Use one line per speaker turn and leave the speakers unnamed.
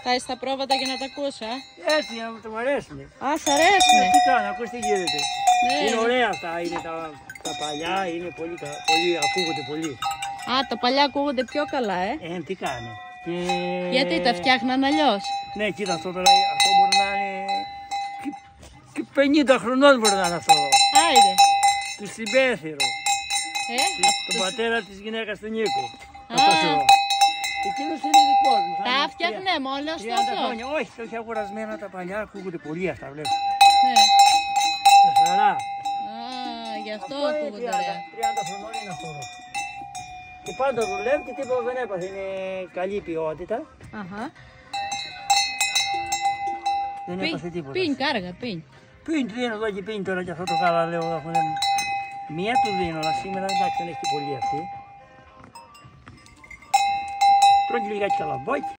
Θα είσαι στα πρόβατα για να τα ακούσω,
Έτσι, να μου αρέσουν.
Α, σ' αρέσουν.
Τι κάνω, ακούς τι γίνεται.
Ναι.
Είναι ωραία αυτά, είναι τα παλιά, είναι πολύ, ακούγονται πολύ.
Α, τα παλιά ακούγονται πιο καλά,
Τι κάνω. Και...
Γιατί τα φτιάχναν αλλιώς?
Ναι, κοίτα, αυτό τώρα, αυτό μπορεί να είναι και 50 χρονών μπορεί να είναι αυτό.
Άιντε.
Του συμπέθυρο. Τον πατέρα της γυναίκας του Νίκου. Αυτός εδώ. Εκείνος είναι δικός μου.
Τα φτιάχνε μόνος του αυτό?
Όχι, το είχε αγορασμένα τα παλιά, ακούγονται πολύ αυτά, βλέπεις.
Ναι.
Καθαρά.
Α, γι' αυτό
Αυτό
ακούγονται
είναι 30
ωραία.
χρονών είναι αυτό. Και πάντα δουλεύει και τίποτα δεν έπαθε, είναι καλή ποιότητα.
Αχα.
Δεν έπαθε τίποτα.
Πίνει κάργα, πίνει.
Πίνει, του δίνω εδώ και πίνει τώρα και αυτό το γάλα, λέω, μία του δίνω, αλλά σήμερα εντάξει δεν έχει πολύ αυτή. Τρώγει λιγάκι καλαμπόκι.